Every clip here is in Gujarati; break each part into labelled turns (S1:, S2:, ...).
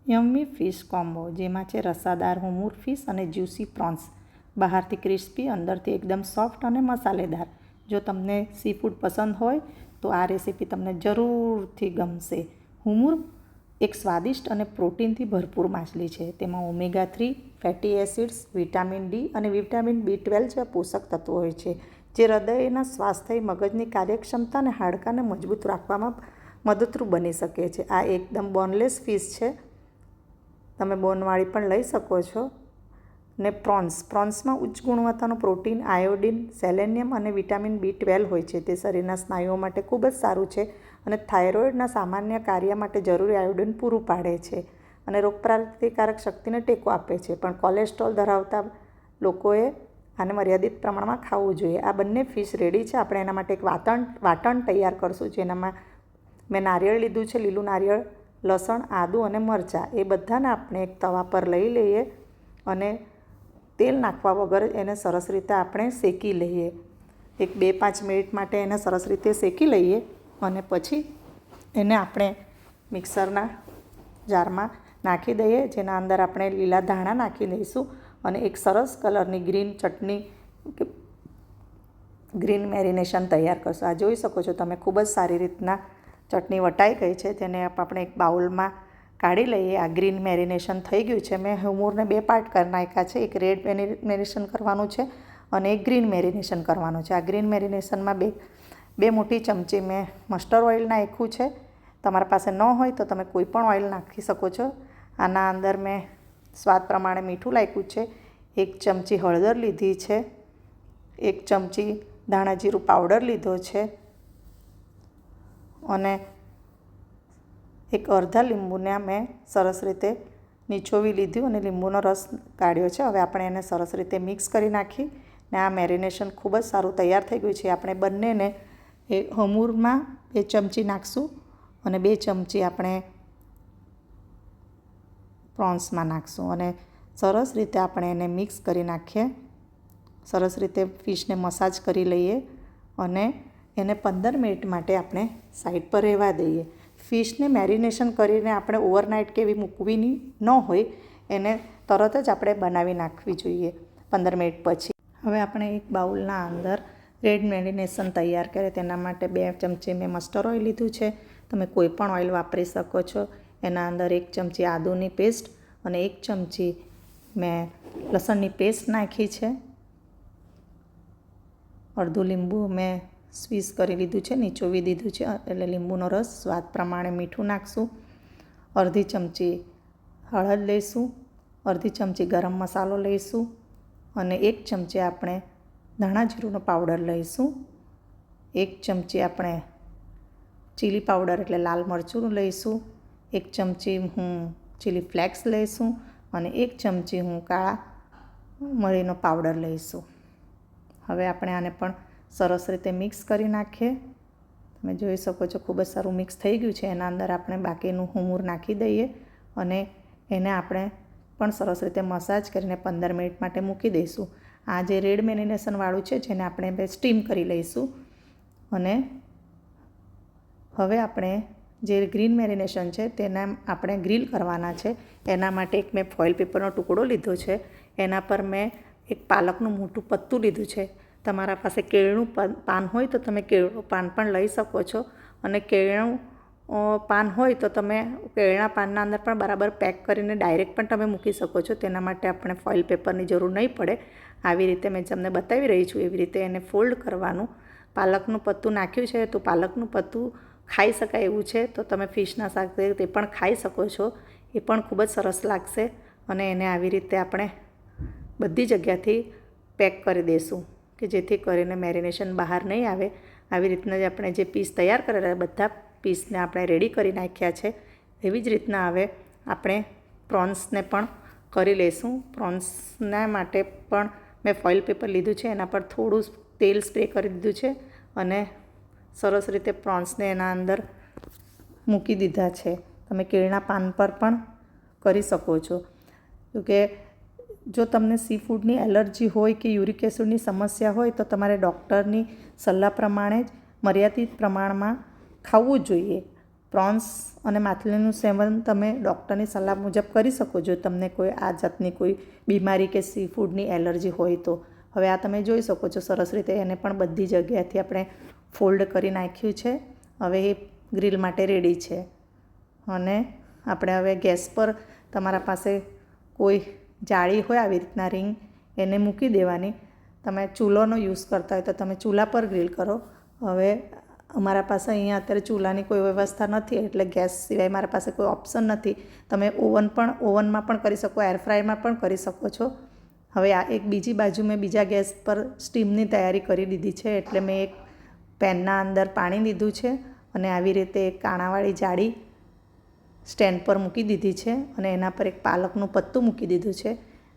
S1: યમ્મી ફિશ કોમ્બો, જેમાં છે રસાદાર હુમુર ફિશ અને જ્યુસી પ્રોન્સ, બહારથી ક્રિસ્પી, અંદરથી એકદમ સોફ્ટ અને મસાલેદાર. જો તમને સી ફૂડ પસંદ હોય તો આ રેસીપી તમને જરૂરથી ગમશે. હુમુર એક સ્વાદિષ્ટ અને પ્રોટીનથી ભરપૂર માછલી છે. તેમાં ઓમેગા-3 ફેટી એસિડ્સ, વિટામિન ડી અને વિટામિન B12 જેવા પોષક તત્વો હોય છે, જે હૃદયના સ્વાસ્થ્ય, મગજની કાર્યક્ષમતા અને હાડકાને મજબૂત રાખવામાં મદદરૂપ બની શકે છે. આ એકદમ બોનલેસ ફિશ છે. તમે બોનવાળી પણ લઈ શકો છો. ને પ્રોન્સમાં ઉચ્ચ ગુણવત્તાનું પ્રોટીન, આયોડિન, સેલેનિયમ અને વિટામિન B12 હોય છે. તે શરીરના સ્નાયુઓ માટે ખૂબ જ સારું છે અને થાઇરોઇડના સામાન્ય કાર્ય માટે જરૂરી આયોડિન પૂરું પાડે છે અને રોગપ્રતિકારક શક્તિને ટેકો આપે છે. પણ કોલેસ્ટ્રોલ ધરાવતા લોકોએ આને મર્યાદિત પ્રમાણમાં ખાવું જોઈએ. આ બંને ફિશ રેડી છે. આપણે એના માટે એક વાટણ તૈયાર કરશું, જેનામાં મેં નારિયેળ લીધું છે, લીલું નારિયેળ, લસણ, આદું અને મરચાં. એ બધાને આપણે એક તવા પર લઈ લઈએ અને તેલ નાખવા વગર એને સરસ રીતે આપણે શેકી લઈએ. 2-5 મિનિટ માટે એને સરસ રીતે શેકી લઈએ અને પછી એને આપણે મિક્સરના જારમાં નાખી દઈએ, જેના અંદર આપણે લીલા ધાણા નાખી દઈશું અને એક સરસ કલરની ગ્રીન ચટણી કે ગ્રીન મેરિનેશન તૈયાર કરશું. આ જોઈ શકો છો તમે, ખૂબ જ સારી રીતના ચટણી વટાઈ ગઈ છે. તેને આપણે એક બાઉલમાં કાઢી લઈએ. આ ગ્રીન મેરિનેશન થઈ ગયું છે. મેં હુમુરને 2 પાર્ટ કરી નાખ્યા છે. એક રેડ મેરિનેશન કરવાનું છે અને એક ગ્રીન મેરિનેશન કરવાનું છે. આ ગ્રીન મેરિનેશનમાં બે મોટી ચમચી મેં મસ્ટર્ડ ઓઇલ નાખ્યું છે. તમારા પાસે ન હોય તો તમે કોઈ પણ ઓઇલ નાખી શકો છો. આના અંદર મેં સ્વાદ પ્રમાણે મીઠું નાખ્યું છે. 1 ચમચી હળદર લીધી છે. 1 ચમચી ધાણા જીરું પાવડર લીધો છે અને એક અડધા લીંબુને મેં સરસ રીતે નીચોવી લીધું અને લીંબુનો રસ કાઢ્યો છે. હવે આપણે એને સરસ રીતે મિક્સ કરી નાખી ને આ મેરિનેશન ખૂબ જ સારું તૈયાર થઈ ગયું છે. આપણે બંનેને એ હુમુરમાં 2 ચમચી નાખશું અને 2 ચમચી આપણે પ્રોન્સમાં નાખશું અને સરસ રીતે આપણે એને મિક્સ કરી નાખીએ. સરસ રીતે ફિશને મસાજ કરી લઈએ અને એને 15 મિનિટ માટે આપણે સાઈડ પર રહેવા દઈએ. ફિશને મેરિનેશન કરીને આપણે ઓવરનાઇટ કે એવી મૂકવી ન હોય, એને તરત જ આપણે બનાવી નાખવી જોઈએ 15 મિનિટ પછી. હવે આપણે એક બાઉલના અંદર રેડ મેરિનેશન તૈયાર કરીએ. તેના માટે 2 ચમચી મેં મસ્ટર્ડ ઓઇલ લીધું છે. તમે કોઈ પણ ઓઇલ વાપરી શકો છો. એના અંદર 1 ચમચી આદુની પેસ્ટ અને 1 ચમચી મેં લસણની પેસ્ટ નાખી છે. અડધું લીંબુ મેં સ્વીઝ કરી લીધું છે, નીચોવી દીધું છે, એટલે લીંબુનો રસ. સ્વાદ પ્રમાણે મીઠું નાખશું. અડધી ચમચી હળદ લઈશું. અડધી ચમચી ગરમ મસાલો લઈશું અને 1 ચમચી આપણે ધાણા જીરુંનો પાવડર લઈશું. 1 ચમચી આપણે ચીલી પાવડર એટલે લાલ મરચું લઈશું. 1 ચમચી હું ચીલી ફ્લેક્સ લઈશું અને 1 ચમચી હું કાળા મરીનો પાવડર લઈશું. હવે આપણે આને પણ સરસ રીતે મિક્સ કરી નાખીએ. તમે જોઈ શકો છો ખૂબ જ સારું મિક્સ થઈ ગયું છે. એના અંદર આપણે બાકીનું હુમુર નાખી દઈએ અને એને આપણે પણ સરસ રીતે મસાજ કરીને 15 મિનિટ માટે મૂકી દઈશું. આ જે રેડ મેરિનેશનવાળું છે, જેને આપણે સ્ટીમ કરી લઈશું. અને હવે આપણે જે ગ્રીન મેરિનેશન છે તેને આપણે ગ્રીલ કરવાના છે. એના માટે એક મેં ફોઇલ પેપરનો ટુકડો લીધો છે. એના પર મેં એક પાલકનું મોટું પત્તું લીધું છે. તમારા પાસે કેળનું પાન હોય તો તમે કેળનું પાન પણ લઈ શકો છો અને કેળનું પાન હોય તો તમે કેળના પાનના અંદર પણ બરાબર પેક કરીને ડાયરેક્ટ પણ તમે મૂકી શકો છો. તેના માટે આપણે ફોઇલ પેપરની જરૂર નહીં પડે. આવી રીતે મેં તમને બતાવી રહી છું, એવી રીતે એને ફોલ્ડ કરવાનું. પાલકનું પત્તું નાખ્યું છે તો પાલકનું પત્તું ખાઈ શકાય એવું છે, તો તમે ફિશના સાથે તે પણ ખાઈ શકો છો. એ પણ ખૂબ જ સરસ લાગશે અને એને આવી રીતે આપણે બધી જગ્યાથી પેક કરી દઈશું કે જેથી કરીને મેરિનેશન બહાર નહીં આવે. આવી રીતના જ આપણે જે પીસ તૈયાર કરેલા બધા પીસને આપણે રેડી કરી નાખ્યા છે. એવી જ રીતના હવે આપણે પ્રોન્સને પણ કરી લઈશું. પ્રોન્સના માટે પણ મેં ફોઇલ પેપર લીધું છે. એના પર થોડું તેલ સ્પ્રે કરી દીધું છે અને સરસ રીતે પ્રોન્સને એના અંદર મૂકી દીધા છે. તમે કેળના પાન પર પણ કરી શકો છો. કે જો તમને સી ફૂડની એલર્જી હોય કે યુરિક એસિડની સમસ્યા હોય તો તમારે ડૉક્ટરની સલાહ પ્રમાણે જ મર્યાદિત પ્રમાણમાં ખાવું જોઈએ. પ્રોન્સ અને માછલીનું સેવન તમે ડૉક્ટરની સલાહ મુજબ કરી શકો જો તમને કોઈ આ જાતની કોઈ બીમારી કે સી ફૂડની એલર્જી હોય તો. હવે આ તમે જોઈ શકો છો સરસ રીતે એને પણ બધી જગ્યાએથી આપણે ફોલ્ડ કરી નાખ્યું છે. હવે એ ગ્રીલ માટે રેડી છે. અને આપણે હવે ગેસ પર તમારા પાસે કોઈ જાળી હોય આવી રીતના રિંગ એને મૂકી દેવાની. તમે ચૂલાનો યુઝ કરતા હોય તો તમે ચૂલા પર ગ્રીલ કરો. હવે અમારા પાસે અહીંયા અત્યારે ચૂલાની કોઈ વ્યવસ્થા નથી એટલે ગેસ સિવાય મારા પાસે કોઈ ઓપ્શન નથી. તમે ઓવનમાં પણ કરી શકો, એરફ્રાયરમાં પણ કરી શકો છો. હવે આ એક બીજી બાજુ મેં બીજા ગેસ પર સ્ટીમની તૈયારી કરી દીધી છે એટલે મેં એક પેનના અંદર પાણી લીધું છે અને આવી રીતે એક કાણાવાળી જાળી સ્ટેન્ડ પર મૂકી દીધી છે અને એના પર એક પાલકનું પત્તું મૂકી દીધું છે.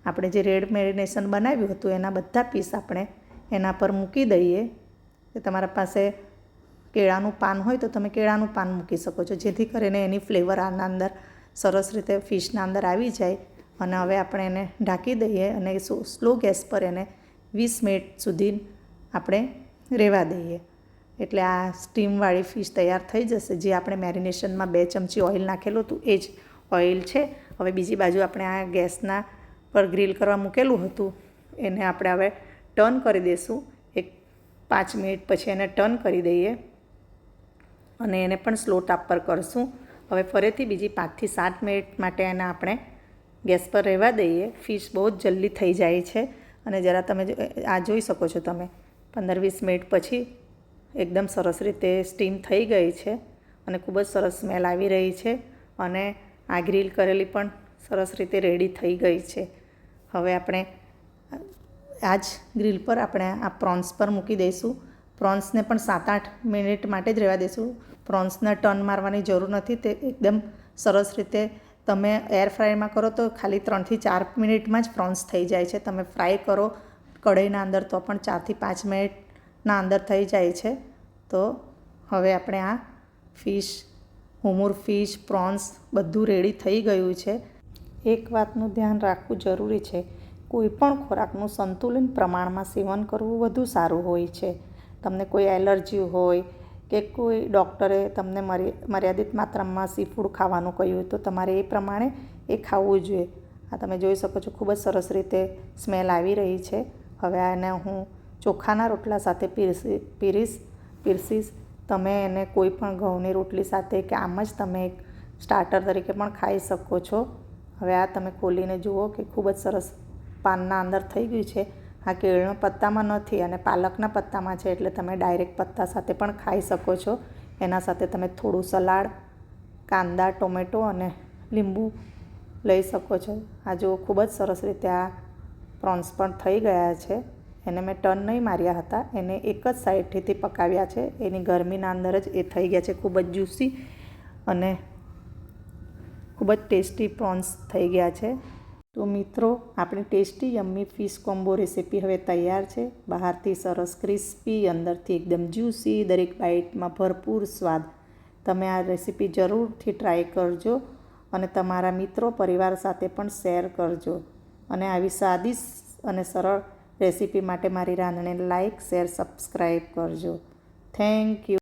S1: આપણે જે રેડ મેરિનેશન બનાવ્યું હતું એના બધા પીસ આપણે એના પર મૂકી દઈએ. તમારા પાસે કેળાનું પાન હોય તો તમે કેળાનું પાન મૂકી શકો છો જેથી કરીને એની ફ્લેવર આના અંદર સરસ રીતે ફિશના અંદર આવી જાય. અને હવે આપણે એને ઢાંકી દઈએ અને સ્લો ગેસ પર એને 20 મિનિટ સુધી આપણે રહેવા દઈએ એટલે આ સ્ટીમવાળી ફિશ તૈયાર થઈ જશે. જે આપણે મેરિનેશનમાં 2 ચમચી ઓઇલ નાખેલું હતું એ જ ઓઇલ છે. હવે બીજી બાજુ આપણે આ ગેસના પર ગ્રીલ કરવા મૂકેલું હતું એને આપણે હવે ટર્ન કરી દઈશું. એક 5 મિનિટ પછી એને ટર્ન કરી દઈએ અને એને પણ સ્લો તાપ પર કરશું. હવે ફરીથી બીજી 5 થી 7 મિનિટ માટે એને આપણે ગેસ પર રહેવા દઈએ. ફિશ બહુ જ જલ્દી થઈ જાય છે અને જરા તમે આ જોઈ શકો છો તમે 15-20 મિનિટ પછી એકદમ સરસ રીતે સ્ટીમ થઈ ગઈ છે અને ખૂબ જ સરસ સ્મેલ આવી રહી છે અને આ ગ્રીલ કરેલી પણ સરસ રીતે રેડી થઈ ગઈ છે. હવે આપણે આ જ ગ્રીલ પર આપણે આ પ્રોન્સ પર મૂકી દઈશું. પ્રોન્સને પણ 7-8 મિનિટ માટે જ રહેવા દઈશું. પ્રોન્સને ટર્ન મારવાની જરૂર નથી. તે એકદમ સરસ રીતે તમે એર ફ્રાયરમાં કરો તો ખાલી 3 થી 4 મિનિટમાં જ પ્રોન્સ થઈ જાય છે. તમે ફ્રાય કરો કઢાઈના અંદર તો પણ 4 થી 5 મિનિટના અંદર થઈ જાય છે. તો હવે આપણે આ ફિશ, હુમુર ફિશ, પ્રોન્સ બધું રેડી થઈ ગયું છે. એક વાતનું ધ્યાન રાખવું જરૂરી છે. કોઈ પણ ખોરાકનું સંતુલન પ્રમાણમાં સેવન કરવું વધુ સારું હોય છે. તમને કોઈ એલર્જી હોય કે કોઈ ડૉક્ટરે તમને મર્યાદિત માત્રામાં સી ફૂડ ખાવાનું કહ્યું તો તમારે એ પ્રમાણે એ ખાવું જોઈએ. આ તમે જોઈ શકો છો ખૂબ જ સરસ રીતે સ્મેલ આવી રહી છે. હવે આને હું ચોખાના રોટલા સાથે પીરસીશ. તમે એને કોઈ પણ ઘઉંની રોટલી સાથે કે આમ જ તમે એક સ્ટાર્ટર તરીકે પણ ખાઈ શકો છો. હવે આ તમે ખોલીને જુઓ કે ખૂબ જ સરસ પાનના અંદર થઈ ગયું છે. આ કેળના પત્તામાં નથી અને પાલકના પત્તામાં છે એટલે તમે ડાયરેક્ટ પત્તા સાથે પણ ખાઈ શકો છો. એના સાથે તમે થોડું સલાડ, કાંદા, ટોમેટો અને લીંબુ લઈ શકો છો. આ જુઓ ખૂબ જ સરસ રીતે આ પ્રોન્સ પણ થઈ ગયા છે. એને મેં ટર્ન નહીં માર્યા હતા, એને એક જ સાઈડથી પકાવ્યા છે. એની ગરમીના અંદર જ એ થઈ ગયા છે. ખૂબ જ જ્યુસી અને ખૂબ જ ટેસ્ટી પ્રોન્સ થઈ ગયા છે. તો મિત્રો, આપણી tasty yummy fish combo recipe હવે તૈયાર છે. બહારથી સરસ ક્રિસ્પી, અંદરથી એકદમ જ્યુસી, દરેક બાઇટમાં ભરપૂર સ્વાદ. તમે આ રેસીપી જરૂરથી ટ્રાય કરજો અને તમારા મિત્રો પરિવાર સાથે પણ શેર કરજો. અને આવી સાદી અને સરળ રેસીપી માટે મારી રાંધણીને લાઇક, શેર, સબસ્ક્રાઈબ કરજો. Thank you.